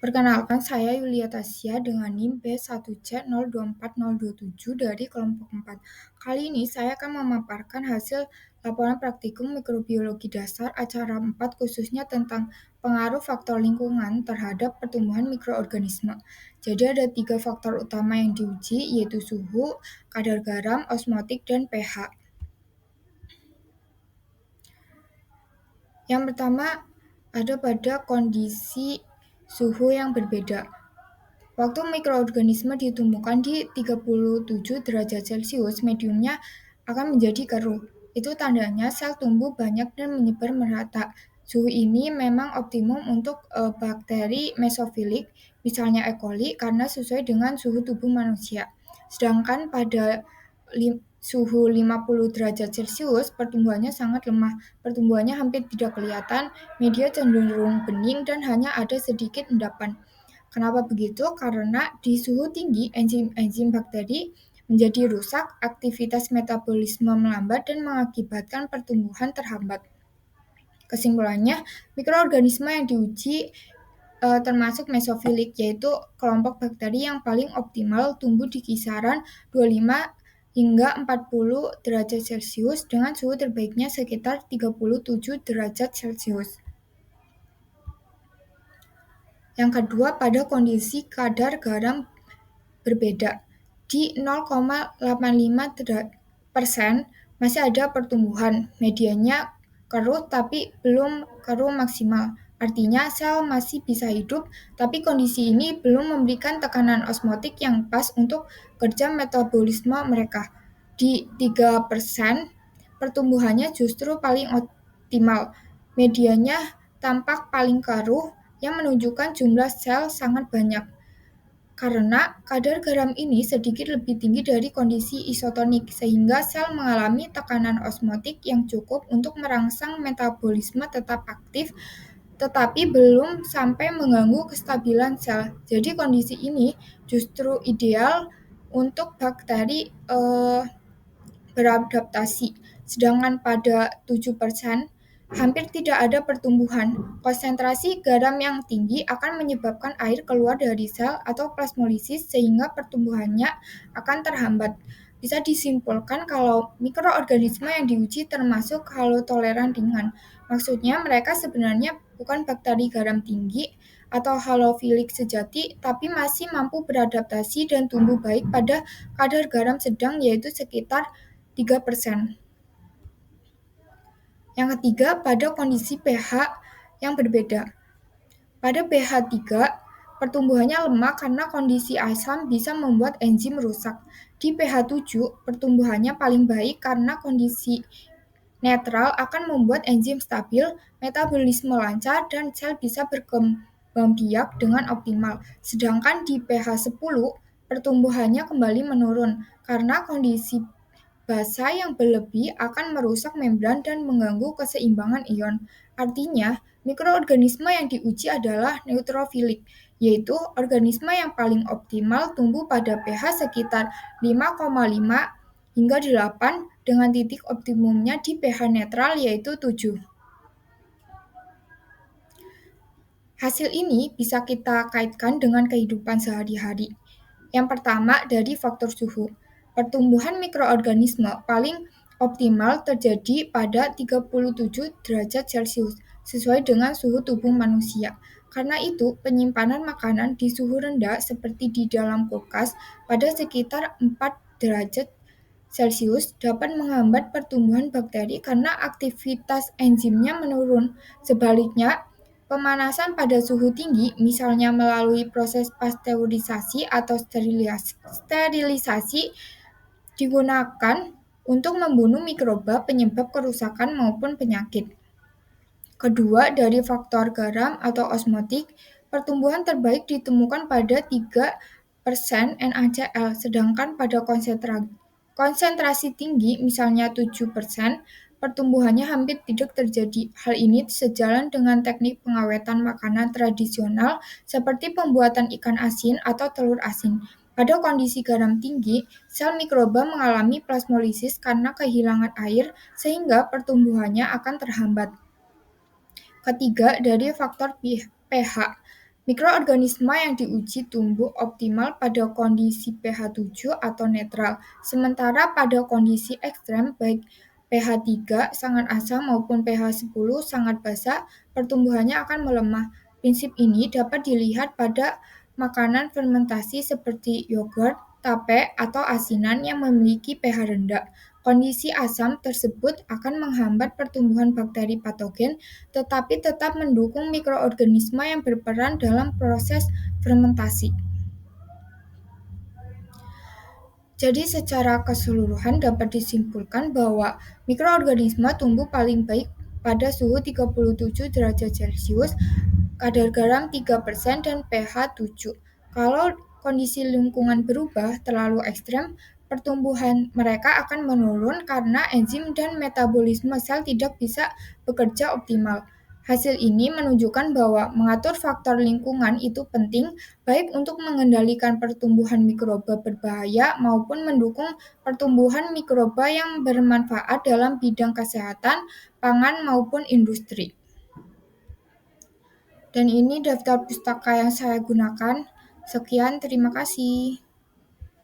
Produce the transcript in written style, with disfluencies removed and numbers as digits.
Perkenalkan, saya Yulia Tasya dengan NIM B1C024027 dari kelompok 4. Kali ini saya akan memaparkan hasil laporan praktikum mikrobiologi dasar acara 4 khususnya tentang pengaruh faktor lingkungan terhadap pertumbuhan mikroorganisme. Jadi ada 3 faktor utama yang diuji, yaitu suhu, kadar garam, osmotik, dan pH. Yang pertama ada pada kondisi suhu yang berbeda. Waktu mikroorganisme ditemukan di 37 derajat Celcius, mediumnya akan menjadi keruh. Itu tandanya sel tumbuh banyak dan menyebar merata. Suhu ini memang optimum untuk bakteri mesofilik, misalnya E. coli, karena sesuai dengan suhu tubuh manusia. Sedangkan pada suhu 50 derajat Celcius, pertumbuhannya sangat lemah. Pertumbuhannya hampir tidak kelihatan, media cenderung bening, dan hanya ada sedikit endapan. Kenapa begitu? Karena di suhu tinggi, enzim-enzim bakteri menjadi rusak, aktivitas metabolisme melambat, dan mengakibatkan pertumbuhan terhambat. Kesimpulannya, mikroorganisme yang diuji termasuk mesofilik, yaitu kelompok bakteri yang paling optimal tumbuh di kisaran 25 hingga 40 derajat Celcius dengan suhu terbaiknya sekitar 37 derajat Celcius. Yang kedua, pada kondisi kadar garam berbeda. Di 0,85% masih ada pertumbuhan, medianya keruh tapi belum keruh maksimal. Artinya sel masih bisa hidup, tapi kondisi ini belum memberikan tekanan osmotik yang pas untuk kerja metabolisme mereka. Di 3%, pertumbuhannya justru paling optimal. Medianya tampak paling keruh yang menunjukkan jumlah sel sangat banyak. Karena kadar garam ini sedikit lebih tinggi dari kondisi isotonik, sehingga sel mengalami tekanan osmotik yang cukup untuk merangsang metabolisme tetap aktif, tetapi belum sampai mengganggu kestabilan sel. Jadi kondisi ini justru ideal untuk bakteri beradaptasi. Sedangkan pada 7%, hampir tidak ada pertumbuhan. Konsentrasi garam yang tinggi akan menyebabkan air keluar dari sel atau plasmolisis sehingga pertumbuhannya akan terhambat. Bisa disimpulkan kalau mikroorganisme yang diuji termasuk halotoleran ringan. Maksudnya mereka sebenarnya bukan bakteri garam tinggi atau halofilik sejati, tapi masih mampu beradaptasi dan tumbuh baik pada kadar garam sedang, yaitu sekitar 3%. Yang ketiga, pada kondisi pH yang berbeda. Pada pH 3, pertumbuhannya lemah karena kondisi asam bisa membuat enzim rusak. Di pH 7, pertumbuhannya paling baik karena kondisi netral akan membuat enzim stabil, metabolisme lancar, dan sel bisa berkembang biak dengan optimal. Sedangkan di pH 10, pertumbuhannya kembali menurun karena kondisi basa yang berlebih akan merusak membran dan mengganggu keseimbangan ion. Artinya, mikroorganisme yang diuji adalah neutrofilik, yaitu organisme yang paling optimal tumbuh pada pH sekitar 5,5 hingga 8 dengan titik optimumnya di pH netral yaitu 7. Hasil ini bisa kita kaitkan dengan kehidupan sehari-hari. Yang pertama, dari faktor suhu. Pertumbuhan mikroorganisme paling optimal terjadi pada 37 derajat Celcius, sesuai dengan suhu tubuh manusia. Karena itu, penyimpanan makanan di suhu rendah seperti di dalam kulkas pada sekitar 4 derajat Celcius dapat menghambat pertumbuhan bakteri karena aktivitas enzimnya menurun. Sebaliknya, pemanasan pada suhu tinggi, misalnya melalui proses pasteurisasi atau sterilisasi, digunakan untuk membunuh mikroba penyebab kerusakan maupun penyakit. Kedua, dari faktor garam atau osmotik, pertumbuhan terbaik ditemukan pada 3% NaCl, sedangkan pada konsentrasi tinggi, misalnya 7%, pertumbuhannya hampir tidak terjadi. Hal ini sejalan dengan teknik pengawetan makanan tradisional seperti pembuatan ikan asin atau telur asin. Pada kondisi garam tinggi, sel mikroba mengalami plasmolisis karena kehilangan air, sehingga pertumbuhannya akan terhambat. Ketiga, dari faktor pH. Mikroorganisme yang diuji tumbuh optimal pada kondisi pH 7 atau netral, sementara pada kondisi ekstrem baik pH 3 sangat asam maupun pH 10 sangat basa, pertumbuhannya akan melemah. Prinsip ini dapat dilihat pada makanan fermentasi seperti yogurt, tape, atau asinan yang memiliki pH rendah. Kondisi asam tersebut akan menghambat pertumbuhan bakteri patogen, tetapi tetap mendukung mikroorganisme yang berperan dalam proses fermentasi. Jadi secara keseluruhan dapat disimpulkan bahwa mikroorganisme tumbuh paling baik pada suhu 37 derajat Celcius, kadar garam 3%, dan pH 7. Kalau kondisi lingkungan berubah terlalu ekstrem, pertumbuhan mereka akan menurun karena enzim dan metabolisme sel tidak bisa bekerja optimal. Hasil ini menunjukkan bahwa mengatur faktor lingkungan itu penting, baik untuk mengendalikan pertumbuhan mikroba berbahaya maupun mendukung pertumbuhan mikroba yang bermanfaat dalam bidang kesehatan, pangan, maupun industri. Dan ini daftar pustaka yang saya gunakan. Sekian, terima kasih.